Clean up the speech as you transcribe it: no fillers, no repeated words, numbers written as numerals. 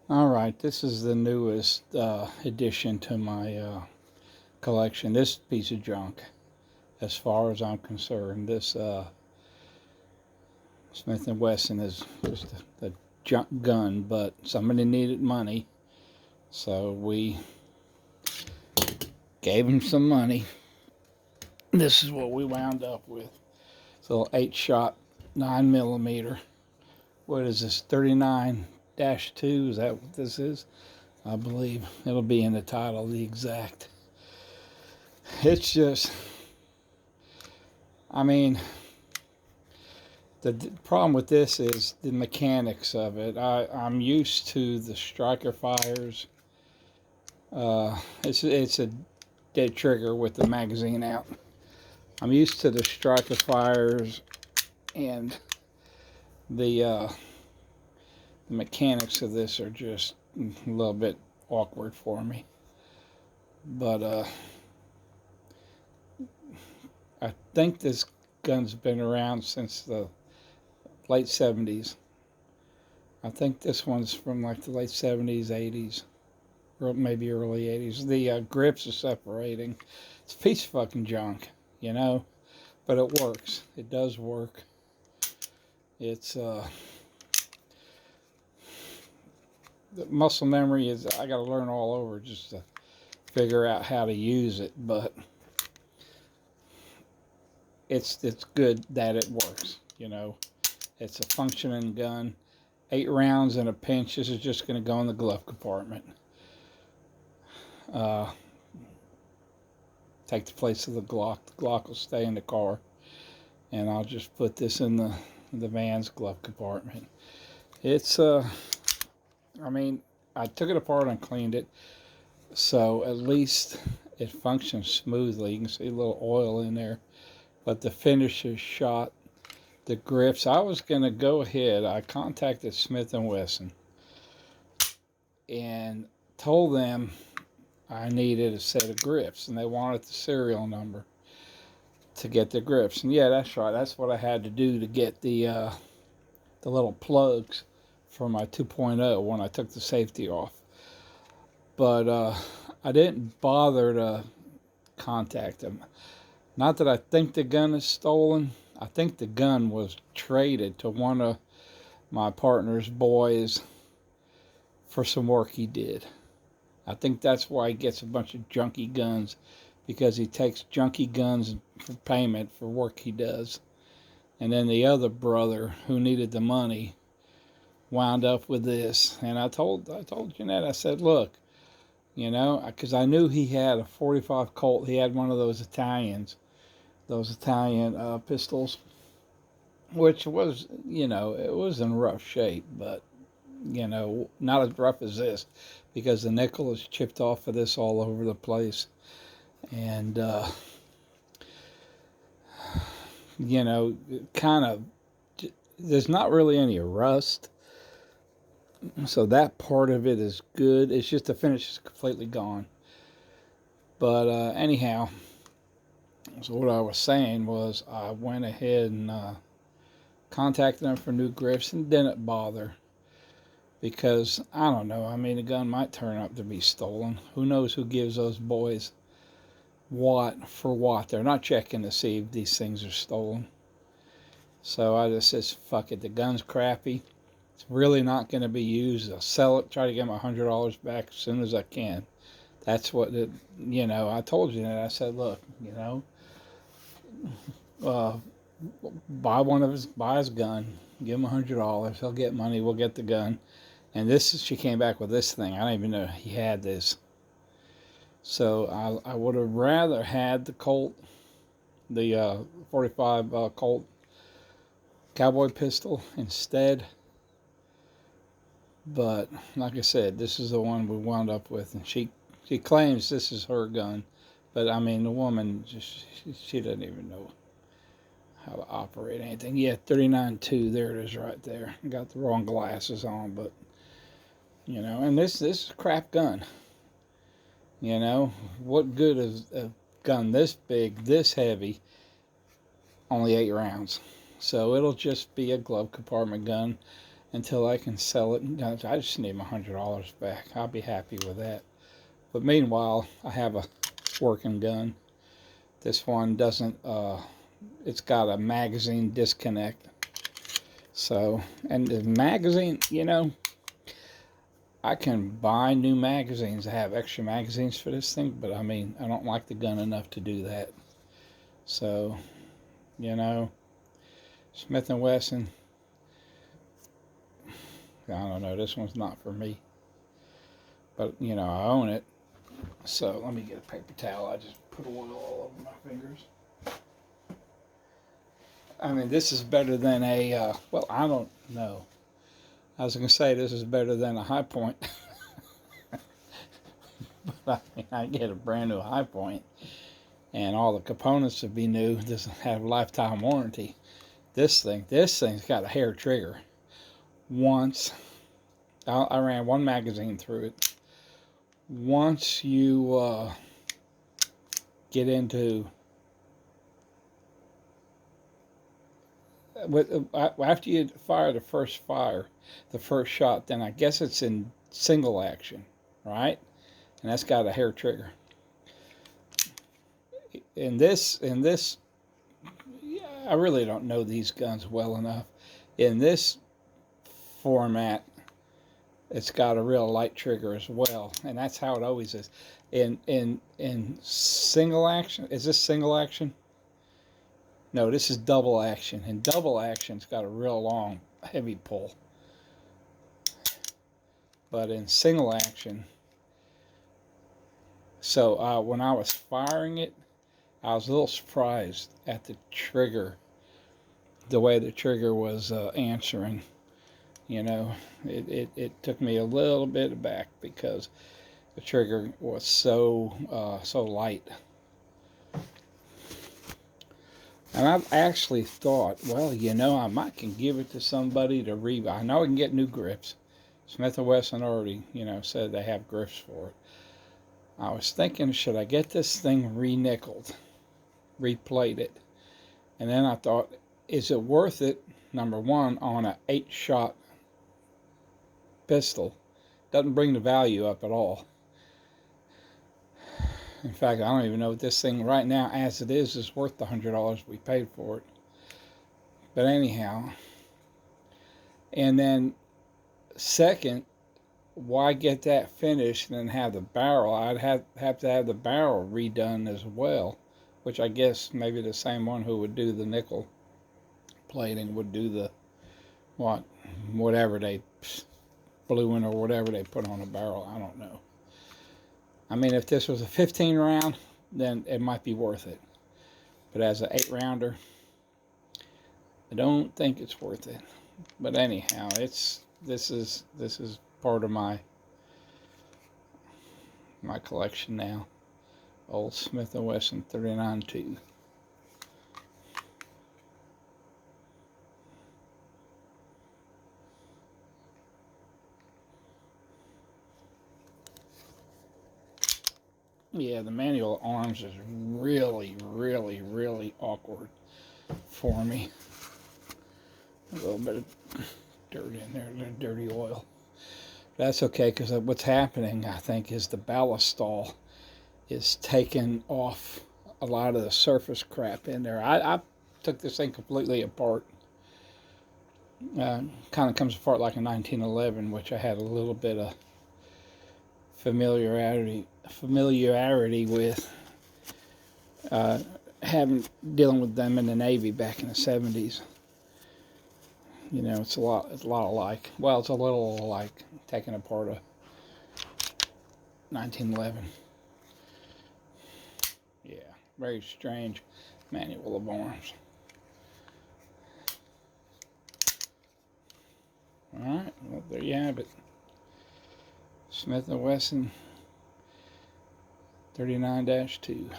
All right, this is the newest addition to my collection. This piece of junk, as far as I'm concerned, this Smith&Wesson is just a junk gun, but somebody needed money, so we gave him some money. This is what we wound up with. It's a little 8-shot, 9mm. What is this, 39-2? Is that what this is? I believe it'll be in the title, the exact. It's just, I mean, the problem with this is the mechanics of it. I'm used to the striker fires. It's a dead trigger with the magazine out. I'm used to the striker fires, and the mechanics of this are just a little bit awkward for me. But I think this gun's been around since the late 70s. I think this one's from like the late 70s, 80s, or maybe early 80s. The grips are separating. It's a piece of fucking junk, you know, but it works. It does work. It's the muscle memory is, I got to learn all over just to figure out how to use it, but it's good that it works, you know. It's a functioning gun. 8 rounds in a pinch. This is just going to go in the glove compartment. Take the place of the Glock. The Glock will stay in the car, and I'll just put this in the van's glove compartment. It's I mean, I took it apart and cleaned it, so at least it functions smoothly. You can see a little oil in there, but the finish is shot. The grips, I was going to go ahead. I contacted Smith&Wesson and told them I needed a set of grips, and they wanted the serial number to get the grips. And yeah, that's right. That's what I had to do to get the little plugs for my 2.0 when I took the safety off. But I didn't bother to contact them. Not that I think the gun is stolen. I think the gun was traded to one of my partner's boys for some work he did. I think that's why he gets a bunch of junky guns, because he takes junky guns for payment for work he does. And then the other brother who needed the money wound up with this. And I told Jeanette, I said, look, you know, because I knew he had a 45 Colt. He had one of those Italian pistols, which was, you know, it was in rough shape, but, you know, not as rough as this, because the nickel is chipped off of this all over the place. And, you know, kind of, there's not really any rust. So that part of it is good. It's just the finish is completely gone. But anyhow, so what I was saying was I went ahead and contacted them for new grips and didn't bother, because I don't know. I mean, the gun might turn out to be stolen. Who knows who gives those boys what for what? They're not checking to see if these things are stolen. So I just said, fuck it. The gun's crappy. It's really not going to be used. I'll sell it, try to get my $100 back as soon as I can. That's what it, you know, I told you that. I said, look, you know, buy his gun, give him $100. He'll get money. We'll get the gun. And she came back with this thing. I don't even know he had this. So I would have rather had the Colt, the 45 Colt cowboy pistol instead. But like I said, this is the one we wound up with, and she claims this is her gun, but I mean, the woman just she doesn't even know how to operate anything. Yeah, 39.2, there it is right there. I got the wrong glasses on, but you know, and this is a crap gun. You know, what good is a gun this big, this heavy, only 8 rounds? So it'll just be a glove compartment gun. until I can sell it. I just need my $100 back. I'll be happy with that. But meanwhile, I have a working gun. This one doesn't, it's got a magazine disconnect. So, and the magazine, you know, I can buy new magazines. I have extra magazines for this thing, but I mean, I don't like the gun enough to do that. So, you know, Smith&Wesson, I don't know, this one's not for me. But, you know, I own it. So, let me get a paper towel. I just put oil all over my fingers. I mean, this is better than a, well, I don't know. I was going to say this is better than a High Point. But I mean, I get a brand new High Point, and all the components would be new. This have lifetime warranty. This thing's got a hair trigger. Once, I ran one magazine through it. Once you get into, after you fire the first shot, then I guess it's in single action, right? And that's got a hair trigger. In this, yeah, I really don't know these guns well enough. In this format, it's got a real light trigger as well, and that's how it always is. In single action, is this single action? No, this is double action. In double action, it's got a real long, heavy pull. But in single action, so when I was firing it, I was a little surprised at the trigger, the way the trigger was answering. You know, it took me a little bit aback because the trigger was so light. And I've actually thought, well, you know, I might can give it to somebody to rebuy. I know I can get new grips. Smith&Wesson already, you know, said they have grips for it. I was thinking, should I get this thing re-nickeled, replated? And then I thought, is it worth it, number one, on an 8-shot pistol? Doesn't bring the value up at all. In fact, I don't even know if this thing right now, as it is worth the $100 we paid for it. But anyhow, and then second, why get that finished and then have the barrel? I'd have to have the barrel redone as well, which I guess maybe the same one who would do the nickel plating would do the whatever they bluing or whatever they put on a barrel. I don't know. I mean, if this was a 15 round, then it might be worth it. But as an 8-rounder, I don't think it's worth it. But anyhow, this is part of my collection now. Old Smith&Wesson 39-2. Yeah, the manual arms is really, really, really awkward for me. A little bit of dirt in there, a little dirty oil. That's okay, because what's happening, I think, is the ballistol is taking off a lot of the surface crap in there. I took this thing completely apart. Kind of comes apart like a 1911, which I had a little bit of familiarity with, dealing with them in the Navy back in the 70s. You know, it's a lot alike. Well, it's a little like taking apart a 1911. Yeah, very strange manual of arms. All right, well, there you have it. Smith&Wesson 39-2.